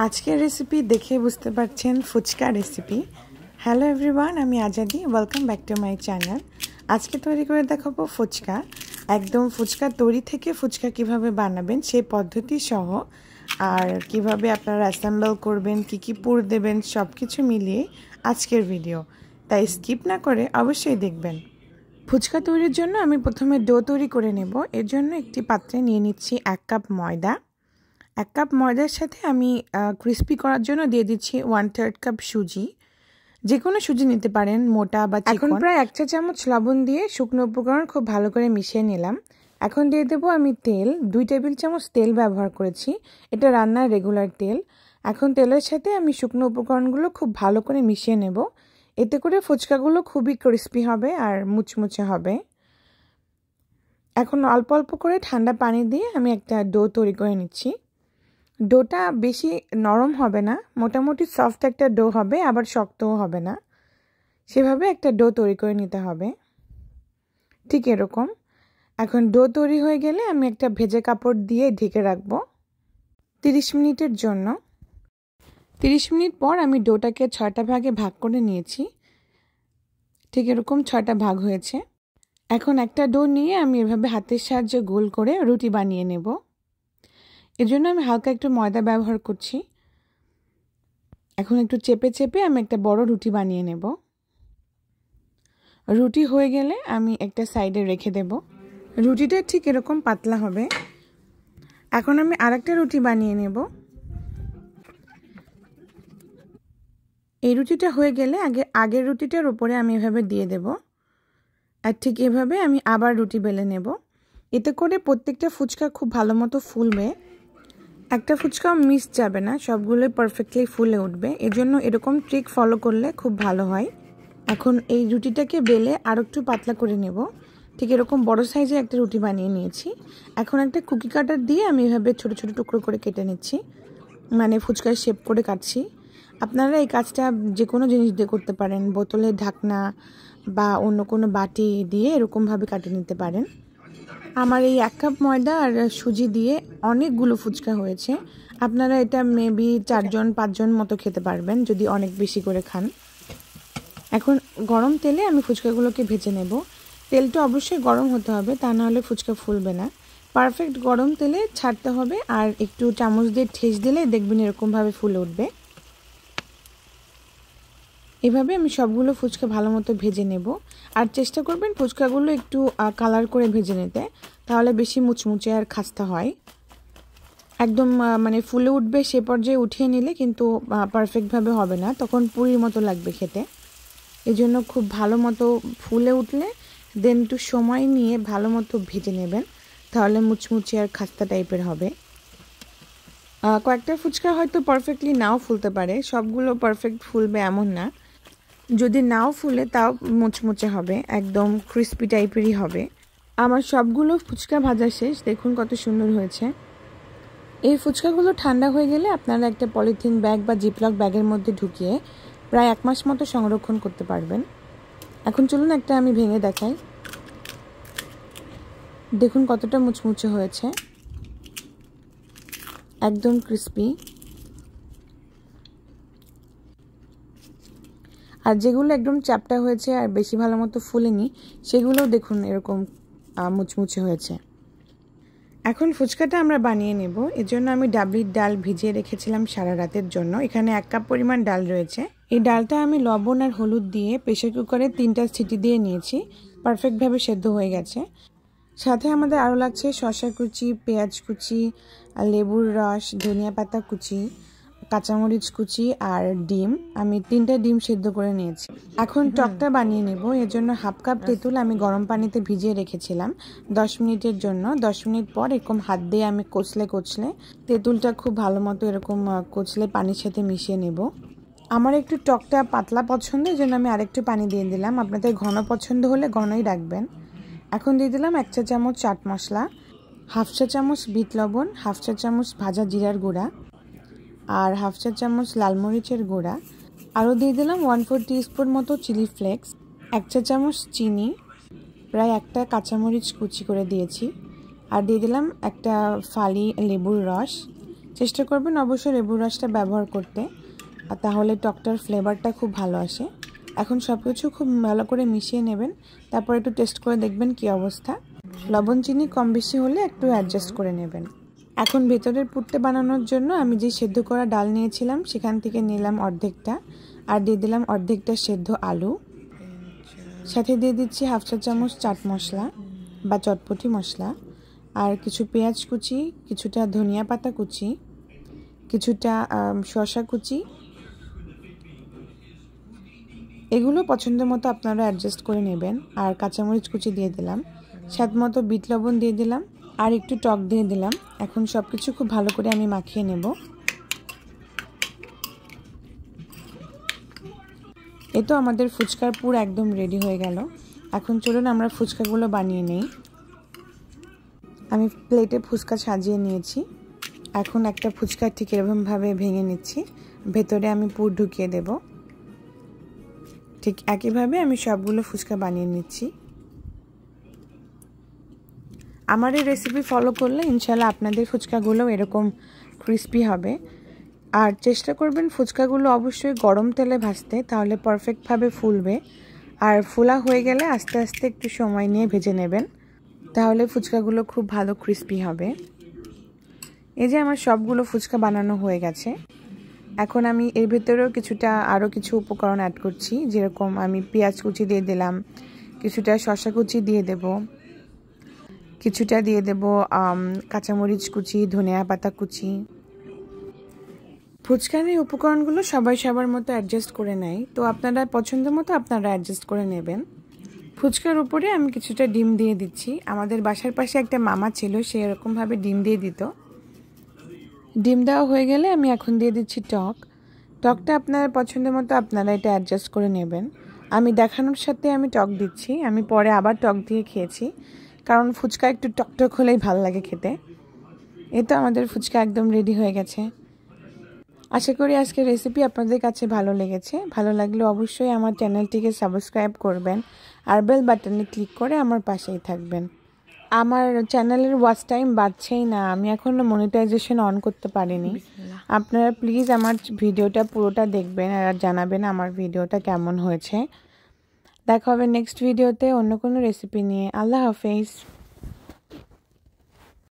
আজকের রেসিপি দেখে বুঝতে পারছেন ফুচকা রেসিপি। হ্যালো এভরিওয়ান, আমি Azadi. Welcome back to my channel. আজকে তৈরি করে দেখাবো ফুচকা। একদম ফুচকা তৈরি থেকে ফুচকা কিভাবে বানাবেন সেই পদ্ধতি সহ, আর কিভাবে আপনারা অ্যাসেম্বল করবেন, কি পুর দেবেন, সব কিছু মিলিয়ে আজকের ভিডিও। তাই স্কিপ না করে অবশ্যই দেখবেন। ফুচকা তৈরির জন্য আমি প্রথমে ডো তৈরি করে নেব। এর জন্য একটি পাত্রে নিয়ে নিচ্ছি 1 কাপ ময়দা। 1 কাপ ময়দার সাথে আমি ক্রিস্পি করার জন্য দিয়ে দিচ্ছি 1/3 কাপ সুজি। যে কোনো সুজি নিতে পারেন, মোটা বা চিকন। এখন প্রায় 1 চা চামচ লবণ দিয়ে শুকনো উপকরণ খুব ভালো করে মিশিয়ে নিলাম। এখন দিয়ে দেবো আমি তেল। 2 টেবিল চামচ তেল ব্যবহার করেছি। এটা রান্নার রেগুলার তেল। এখন তেলের সাথে আমি শুকনো উপকরণগুলো খুব ভালো করে মিশিয়ে নেব। এতে করে ফুচকাগুলো খুবই ক্রিস্পি হবে আর মুচমুচে হবে। এখন অল্প অল্প করে ঠান্ডা পানি দিয়ে আমি একটা ডো তৈরি করে নিচ্ছি। ডোটা বেশি নরম হবে না, মোটামুটি সফট একটা ডো হবে, আবার শক্তও হবে না। সেভাবে একটা ডো তৈরি করে নিতে হবে, ঠিক এরকম। এখন ডো তৈরি হয়ে গেলে আমি একটা ভেজে কাপড় দিয়ে ঢেকে রাখবো 30 মিনিটের জন্য। 30 মিনিট পর আমি ডোটাকে 6টা ভাগে ভাগ করে নিয়েছি। ঠিক এরকম 6টা ভাগ হয়েছে। এখন একটা ডো নিয়ে আমি এভাবে হাতের সাহায্যে গোল করে রুটি বানিয়ে নেব। এর জন্য আমি হালকা একটু ময়দা ব্যবহার করছি। এখন একটু চেপে চেপে আমি একটা বড় রুটি বানিয়ে নেব। রুটি হয়ে গেলে আমি একটা সাইডে রেখে দেব। রুটিটা ঠিক এরকম পাতলা হবে। এখন আমি আরেকটা রুটি বানিয়ে নেব। এই রুটিটা হয়ে গেলে আগের রুটিটার উপরে আমি এভাবে দিয়ে দেব। আর ঠিক এভাবে আমি আবার রুটি বেলে নেব। এতে করে প্রত্যেকটা ফুচকা খুব ভালো মতো ফুলবে। একটা ফুচকাও মিস যাবে না, সবগুলোই পারফেক্টলি ফুলে উঠবে। এজন্য এরকম ট্রিক ফলো করলে খুব ভালো হয়। এখন এই রুটিটাকে বেলে আর একটু পাতলা করে নেব। ঠিক এরকম বড় সাইজের একটা রুটি বানিয়ে নিয়েছি। এখন একটা কুকি কাটার দিয়ে আমি এভাবে ছোট ছোট টুকরো করে কেটে নিচ্ছি, মানে ফুচকার শেপ করে কাটছি। আপনারা এই কাজটা যে কোনো জিনিস দিয়ে করতে পারেন, বোতলের ঢাকনা বা অন্য কোনো বাটি দিয়ে এরকমভাবে কাটে নিতে পারেন। আমার এই 1 কাপ ময়দা আর সুজি দিয়ে অনেকগুলো ফুচকা হয়েছে। আপনারা এটা মেবি 4-5 জন মতো খেতে পারবেন যদি অনেক বেশি করে খান। এখন গরম তেলে আমি ফুচকাগুলোকে ভেজে নেব। তেলটা অবশ্যই গরম হতে হবে, তা নাহলে ফুচকা ফুলবে না। পারফেক্ট গরম তেলে ছাড়তে হবে, আর একটু চামচ দিয়ে ঠেস দিলে দেখবেন এরকমভাবে ফুলে উঠবে। এভাবে আমি সবগুলো ফুচকা ভালো মতো ভেজে নেব। আর চেষ্টা করবেন ফুচকাগুলো একটু কালার করে ভেজে নিতে, তাহলে বেশি মুচমুচে আর খাস্তা হয়। একদম মানে ফুলে উঠবে সে পর্যায়ে উঠিয়ে নিলে কিন্তু পারফেক্টভাবে হবে না, তখন পুরির মতো লাগবে খেতে। এজন্য খুব ভালো মতো ফুলে উঠলে দেন একটু সময় নিয়ে ভালো মতো ভেজে নেবেন, তাহলে মুচমুচে আর খাস্তা টাইপের হবে। কয়েকটা ফুচকা হয়তো পারফেক্টলি নাও ফুলতে পারে, সবগুলো পারফেক্ট ফুলবে এমন না। যদি নাও ফুলে তাও মুচমুচে হবে, একদম ক্রিস্পি টাইপেরই হবে। আমার সবগুলো ফুচকা ভাজা শেষ, দেখুন কত সুন্দর হয়েছে। এই ফুচকাগুলো ঠান্ডা হয়ে গেলে আপনারা একটা পলিথিন ব্যাগ বা জিপলক ব্যাগের মধ্যে ঢুকিয়ে প্রায় 1 মাস মতো সংরক্ষণ করতে পারবেন। এখন চলুন একটা আমি ভেঙে দেখাই। দেখুন কতটা মুচমুচে হয়েছে, একদম ক্রিস্পি। আর যেগুলো একদম চ্যাপটা হয়েছে আর বেশি ভালো মতো ফুলেনি, সেগুলোও দেখুন এরকম মুচমুচে হয়েছে। এখন ফুচকাটা আমরা বানিয়ে নেব। এর জন্য আমি ডাবলির ডাল ভিজিয়ে রেখেছিলাম সারা রাতের জন্য। এখানে 1 কাপ পরিমাণ ডাল রয়েছে। এই ডালটা আমি লবণ আর হলুদ দিয়ে প্রেসার কুকারে 3টা সিটি দিয়ে নিয়েছি। পারফেক্টভাবে সেদ্ধ হয়ে গেছে। সাথে আমাদের আরও লাগছে শসা কুচি, পেঁয়াজ কুচি, লেবুর রস, ধনিয়া পাতা কুচি, কাঁচামরিচ কুচি আর ডিম। আমি 3টা ডিম সেদ্ধ করে নিয়েছি। এখন টকটা বানিয়ে নেব। এর জন্য 1/2 কাপ তেঁতুল আমি গরম পানিতে ভিজিয়ে রেখেছিলাম 10 মিনিটের জন্য। 10 মিনিট পর এরকম হাত দিয়ে আমি কচলে তেঁতুলটা খুব ভালো মতো এরকম কচলে পানির সাথে মিশিয়ে নেব। আমার একটু টকটা পাতলা পছন্দ, এই জন্য আমি আরেকটু পানি দিয়ে দিলাম। আপনাদের ঘন পছন্দ হলে ঘনই রাখবেন। এখন দিয়ে দিলাম 1 চা চামচ চাট মশলা, 1/2 চা চামচ বিট লবণ, 1/2 চা চামচ ভাজা জিরার গুঁড়া আর 1/2 চা চামচ লাল মরিচের গুঁড়া। আরও দিয়ে দিলাম 1/4 টিস্পুন মতো চিলি ফ্লেক্স, 1 চা চামচ চিনি, প্রায় একটা কাঁচামরিচ কুচি করে দিয়েছি। আর দিয়ে দিলাম একটা ফালি লেবুর রস, চেষ্টা করবেন অবশ্যই লেবুর রসটা ব্যবহার করতে, আর তাহলে টকটার ফ্লেভারটা খুব ভালো আসে। এখন সব কিছু খুব ভালো করে মিশিয়ে নেবেন, তারপর একটু টেস্ট করে দেখবেন কি অবস্থা। লবণ চিনি কম বেশি হলে একটু অ্যাডজাস্ট করে নেবেন। এখন ভেতরের পুরটা বানানোর জন্য আমি যে সেদ্ধ করা ডাল নিয়েছিলাম সেখান থেকে নিলাম অর্ধেকটা, আর দিয়ে দিলাম অর্ধেকটা সেদ্ধ আলু, সাথে দিয়ে দিচ্ছি হাফ চা চামচ চাট মশলা বা চটপটি মশলা, আর কিছু পেঁয়াজ কুচি, কিছুটা ধনিয়া পাতা কুচি, কিছুটা শসা কুচি। এগুলো পছন্দ মতো আপনারা অ্যাডজাস্ট করে নেবেন। আর কাঁচামরিচ কুচি দিয়ে দিলাম, স্বাদ মতো বিট লবণ দিয়ে দিলাম, আর একটু টক দিয়ে দিলাম। এখন সব কিছু খুব ভালো করে আমি মাখিয়ে নেব। এই তো আমাদের ফুচকার পুর একদম রেডি হয়ে গেল। এখন চলুন আমরা ফুচকাগুলো বানিয়ে নেই। আমি প্লেটে ফুচকা সাজিয়ে নিয়েছি। এখন একটা ফুচকা ঠিক এরকমভাবে ভেঙে নিচ্ছি, ভেতরে আমি পুর ঢুকিয়ে দেব। ঠিক একইভাবে আমি সবগুলো ফুচকা বানিয়ে নিচ্ছি। আমার এই রেসিপি ফলো করলে ইনশাল্লাহ আপনাদের ফুচকাগুলো এরকম ক্রিস্পি হবে। আর চেষ্টা করবেন ফুচকাগুলো অবশ্যই গরম তেলে ভাজতে, তাহলে পারফেক্টভাবে ফুলবে। আর ফোলা হয়ে গেলে আস্তে আস্তে একটু সময় নিয়ে ভেজে নেবেন, তাহলে ফুচকাগুলো খুব ভালো ক্রিস্পি হবে। এই যে আমার সবগুলো ফুচকা বানানো হয়ে গেছে। এখন আমি এর ভেতরেও আরও কিছু উপকরণ অ্যাড করছি, যেরকম আমি পেঁয়াজ কুচি দিয়ে দিলাম, কিছুটা শসা কুচি দিয়ে দেব, কিছুটা দিয়ে দেব কাঁচামরিচ কুচি, ধনিয়া পাতা কুচি। ফুচকার এই উপকরণগুলো সবাই সবার মতো অ্যাডজাস্ট করে নেয়, তো আপনারা পছন্দ মতো আপনারা অ্যাডজাস্ট করে নেবেন। ফুচকার উপরে আমি কিছুটা ডিম দিয়ে দিচ্ছি। আমাদের বাসার পাশে একটা মামা ছিল, সে এরকমভাবে ডিম দিয়ে দিত। ডিম দেওয়া হয়ে গেলে আমি এখন দিয়ে দিচ্ছি টকটা আপনারা পছন্দ মতো আপনারা এটা অ্যাডজাস্ট করে নেবেন। আমি দেখানোর সাথে আমি টক দিচ্ছি, আমি পরে আবার টক দিয়ে খেয়েছি, কারণ ফুচকা একটু টকটক হলেই ভালো লাগে খেতে। এই তো আমাদের ফুচকা একদম রেডি হয়ে গেছে। আশা করি আজকের রেসিপি আপনাদের কাছে ভালো লেগেছে। ভালো লাগলে অবশ্যই আমার চ্যানেলটিকে সাবস্ক্রাইব করবেন, আর বেল বাটনে ক্লিক করে আমার পাশেই থাকবেন। আমার চ্যানেলের ওয়াচ টাইম বাড়ছেই না, আমি এখনও মনিটাইজেশন অন করতে পারিনি। আপনারা প্লিজ আমার ভিডিওটা পুরোটা দেখবেন আর জানাবেন আমার ভিডিওটা কেমন হয়েছে। দেখা হবে নেক্সট ভিডিওতে অন্য কোনো রেসিপি নিয়ে। আল্লাহ হাফেজ।